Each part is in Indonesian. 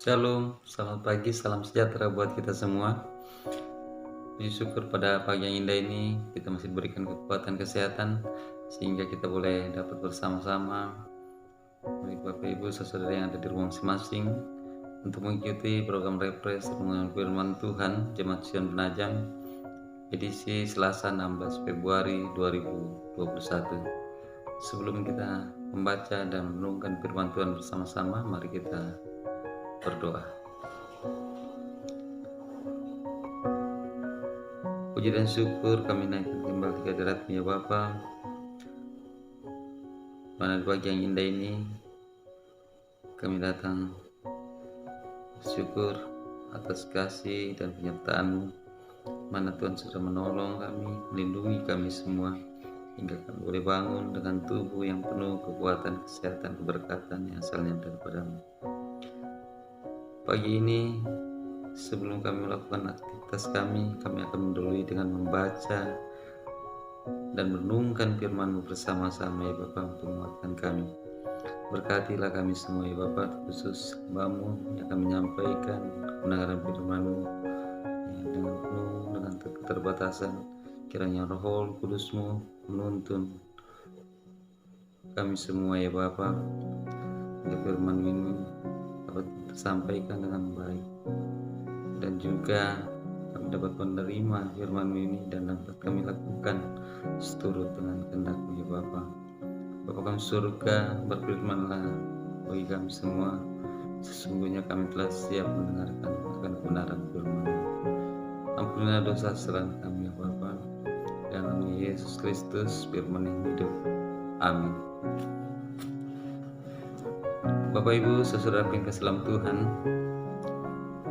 Shalom, selamat pagi, salam sejahtera buat kita semua. Puji syukur pada pagi yang indah ini kita masih diberikan kekuatan kesehatan sehingga kita boleh dapat bersama-sama baik Bapak Ibu saudara yang ada di rumah masing-masing untuk mengikuti program Refresh Renungan Firman Tuhan Jemaat Sion Penajam edisi Selasa 16 Februari 2021. Sebelum kita membaca dan merenungkan firman Tuhan bersama-sama, mari kita berdoa. Puji dan syukur kami naikkan kembali ke hadirat-Mu ya Bapa. Mana di pagi yang indah ini kami datang bersyukur atas kasih dan penyertaan-Mu. Mana Tuhan sudah menolong kami, melindungi kami semua hingga kami boleh bangun dengan tubuh yang penuh kekuatan, kesehatan, keberkatan yang asalnya daripada-Mu. Pagi ini sebelum kami melakukan aktivitas kami akan mendahului dengan membaca dan merenungkan firman-Mu bersama-sama ya Bapa untuk menguatkan kami. Berkatilah kami semua ya Bapa, khusus hamba-Mu yang akan menyampaikan kebenaran firman-Mu ya, dengan penuh dengan keterbatasan. Kiranya Roh Kudus-Mu menuntun kami semua ya Bapa, hingga firman ini dapat tersampaikan dengan baik dan juga kami dapat menerima firman ini dan dapat kami lakukan seturut dengan kehendak-Mu ya Bapa. Bapa kami surga, berfirmanlah bagi kami semua, sesungguhnya kami telah siap mendengarkan akan kebenaran firman-Mu. Ampunilah dosa kesalahan kami ya Bapa, dalam nama Yesus Kristus firman yang hidup. Amin. Bapak Ibu saudara yang kasih dalam Tuhan,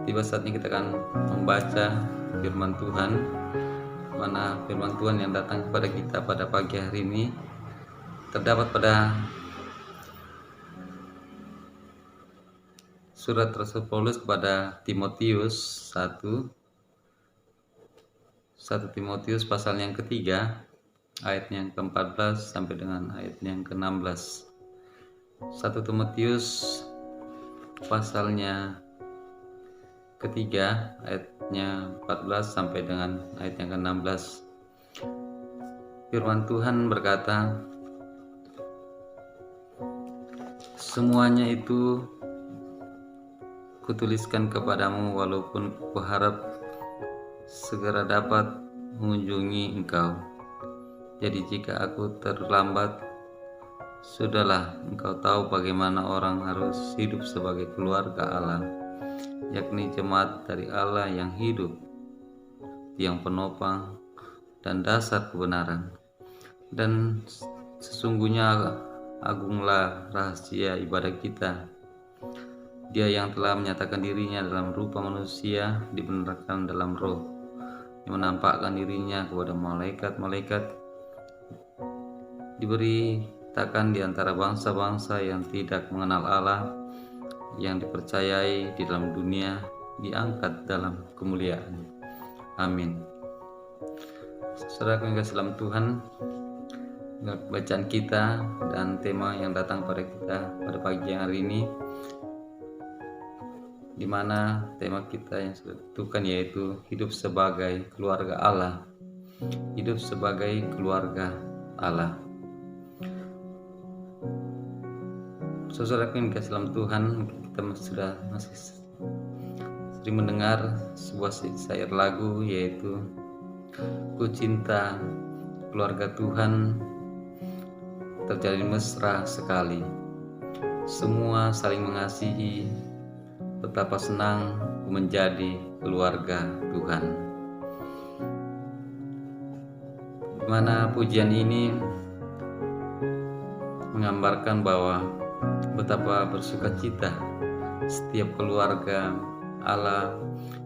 tiba saatnya kita akan membaca firman Tuhan, mana firman Tuhan yang datang kepada kita pada pagi hari ini terdapat pada surat Rasul Paulus kepada Timotius 1 Timotius pasal yang ketiga ayat yang ke-14 sampai dengan ayat yang ke-16. 1 Timotius pasalnya ketiga ayatnya 14 sampai dengan ayat yang ke-16. Firman Tuhan berkata, semuanya itu kutuliskan kepadamu walaupun kuharap segera dapat mengunjungi engkau. Jadi jika aku terlambat, sudahlah engkau tahu bagaimana orang harus hidup sebagai keluarga Allah, yakni jemaat dari Allah yang hidup, yang penopang dan dasar kebenaran. Dan sesungguhnya agunglah rahasia ibadah kita. Dia yang telah menyatakan dirinya dalam rupa manusia dibenarkan dalam roh, yang menampakkan dirinya kepada malaikat-malaikat, diberitakan di antara bangsa-bangsa yang tidak mengenal Allah, yang dipercayai di dalam dunia, diangkat dalam kemuliaan. Amin. Saudara yang kasih dalam Tuhan, bacaan kita dan tema yang datang pada kita pada pagi hari ini, di mana tema kita yang sudah ditentukan yaitu hidup sebagai keluarga Allah. Hidup sebagai keluarga Allah. Saudara yang dikasih dalam Tuhan, kita masih sering mendengar sebuah syair lagu yaitu ku cinta keluarga Tuhan, terjalin mesra sekali, semua saling mengasihi, betapa senang ku menjadi keluarga Tuhan. Di mana pujian ini menggambarkan bahwa betapa bersukacita setiap keluarga Allah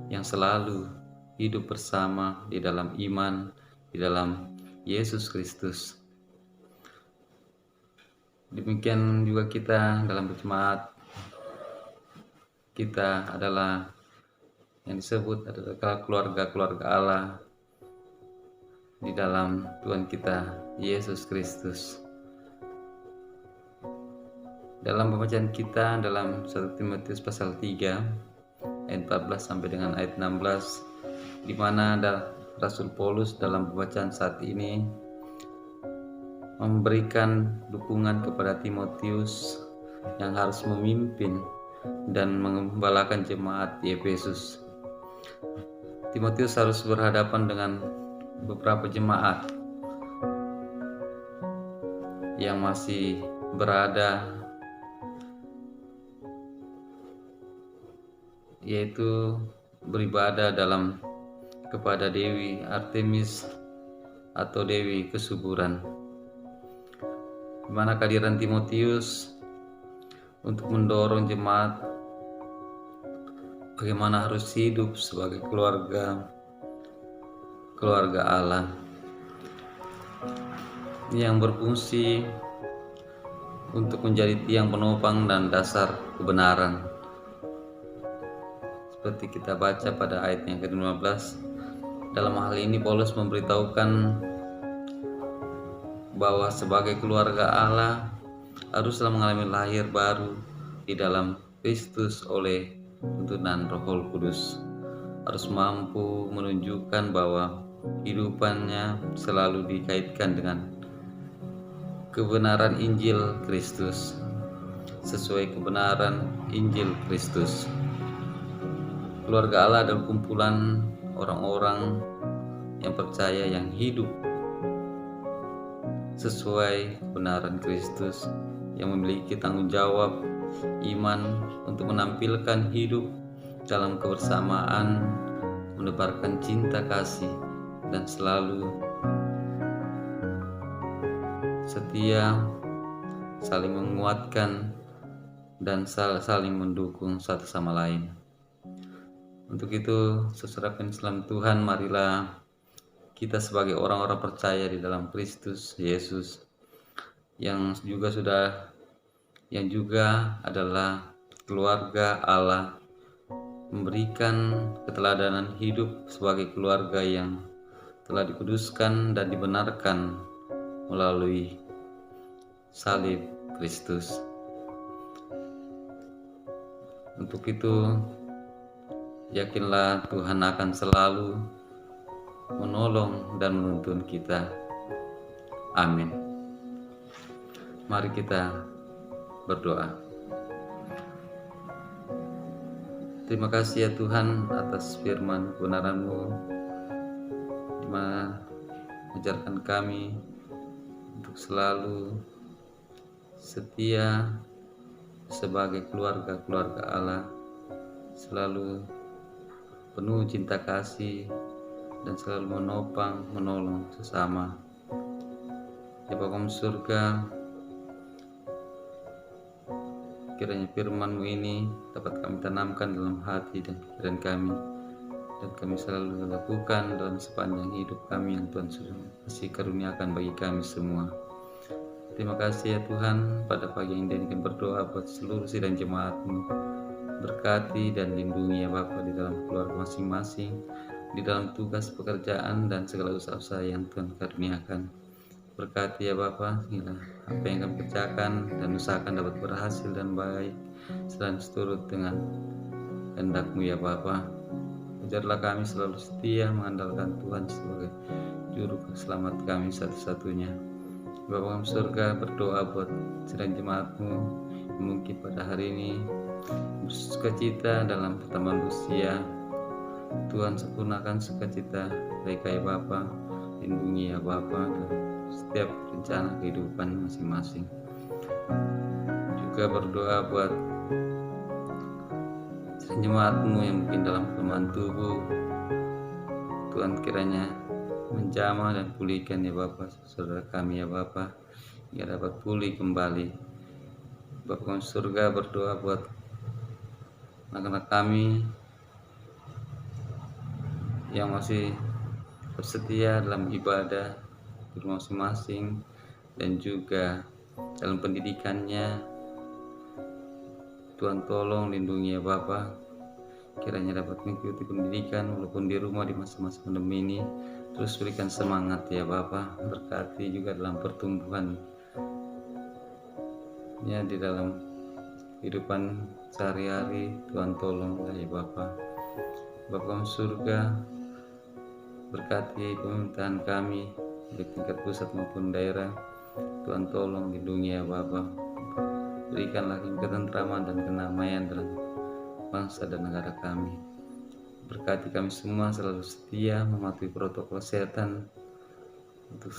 yang selalu hidup bersama di dalam iman, di dalam Yesus Kristus. Demikian juga kita dalam berjemaat, kita adalah yang disebut adalah keluarga-keluarga Allah di dalam Tuhan kita Yesus Kristus. Dalam pembacaan kita dalam 1 Timotius pasal 3 ayat 14 sampai dengan ayat 16, di mana ada Rasul Paulus dalam pembacaan saat ini memberikan dukungan kepada Timotius yang harus memimpin dan mengembalakan jemaat di Efesus. Timotius harus berhadapan dengan beberapa jemaat yang masih berada, yaitu beribadah kepada Dewi Artemis atau Dewi Kesuburan, di mana kehadiran Timotius untuk mendorong jemaat bagaimana harus hidup sebagai keluarga Allah yang berfungsi untuk menjadi tiang penopang dan dasar kebenaran. Seperti kita baca pada ayat yang ke-15, dalam hal ini Paulus memberitahukan bahwa sebagai keluarga Allah haruslah mengalami lahir baru di dalam Kristus oleh tuntunan Roh Kudus, harus mampu menunjukkan bahwa hidupannya selalu dikaitkan dengan kebenaran Injil Kristus, sesuai kebenaran Injil Kristus. Keluarga Allah adalah kumpulan orang-orang yang percaya, yang hidup sesuai kebenaran Kristus, yang memiliki tanggung jawab iman untuk menampilkan hidup dalam kebersamaan, menebarkan cinta kasih, dan selalu setia, saling menguatkan, dan saling mendukung satu sama lain. Untuk itu, saudara Islam Tuhan, marilah kita sebagai orang-orang percaya di dalam Kristus Yesus yang juga adalah keluarga Allah, memberikan keteladanan hidup sebagai keluarga yang telah dikuduskan dan dibenarkan melalui salib Kristus. Untuk itu, yakinlah Tuhan akan selalu menolong dan menuntun kita. Amin. Mari kita berdoa. Terima kasih ya Tuhan atas firman kebenaran-Mu, di mana mengajarkan kami untuk selalu setia sebagai keluarga Allah, selalu penuh cinta kasih dan selalu menopang, menolong sesama. Ya Bapa surga, kiranya firman-Mu ini dapat kami tanamkan dalam hati dan pikiran kami, dan kami selalu lakukan dalam sepanjang hidup kami yang Tuhan sudah kasih karuniakan bagi kami semua. Terima kasih ya Tuhan, pada pagi ini kami berdoa buat seluruh sidang jemaat-Mu. Berkati dan lindungi ya Bapa di dalam keluarga masing-masing, di dalam tugas pekerjaan dan segala usaha-usaha yang Tuhan karuniakan. Berkati ya Bapa, apa yang kami kerjakan dan usahakan dapat berhasil dan baik, selain seturut dengan kehendak-Mu ya Bapa. Ajarlah kami selalu setia mengandalkan Tuhan sebagai juru selamat kami satu-satunya. Bapa surga, berdoa buat sidang jemaat-Mu yang mungkin pada hari ini bersukacita dalam pertambahan usia. Tuhan sempurnakan sukacita mereka ya Bapa, lindungi ya Bapa setiap rencana kehidupan masing-masing. Juga berdoa buat jemaat-Mu yang mungkin dalam kelemahan tubuh, Tuhan kiranya menjamah dan pulihkan ya Bapa saudara kami ya Bapa, biar dapat pulih kembali. Bapa surga, berdoa buat anak-anak kami yang masih bersetia dalam ibadah di rumah masing-masing dan juga dalam pendidikannya. Tuhan tolong lindungi ya Bapa, kiranya dapat mengikuti pendidikan walaupun di rumah di masa-masa pandemi ini. Terus berikan semangat ya Bapa, berkati juga dalam pertumbuhan ya di dalam kehidupan sehari-hari. Tuhan tolonglah ya Bapa. Bapa surga, berkati pemerintahan kami di tingkat pusat maupun daerah. Tuhan tolong lindungi ya Bapa. Berikanlah ketentraman dan kedamaian dalam bangsa dan negara kami. Berkati kami semua selalu setia mematuhi protokol kesehatan untuk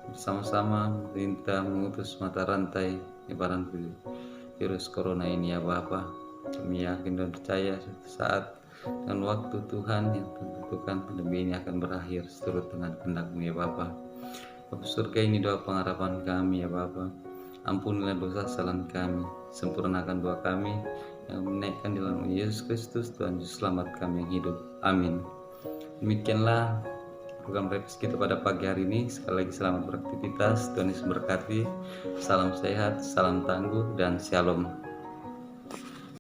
bersama-sama memerintah mengutus mata rantai penyebaran virus corona ini ya Bapa. Kami yakin dan percaya suatu saat dan waktu Tuhan yang tentukan pandemi ini akan berakhir seturut dengan kehendak-Mu ya Bapa. Bapa surga, ini doa pengharapan kami ya Bapa. Ampunilah dosa kesalahan kami, sempurnakan doa kami yang menaikkan di dalam Yesus Kristus Tuhan Juru Selamat kami yang hidup. Amin. Demikianlah program Reps kita pada pagi hari ini. Sekali lagi selamat beraktivitas, Tuhan Yesus berkati. Salam sehat, salam tangguh, dan shalom.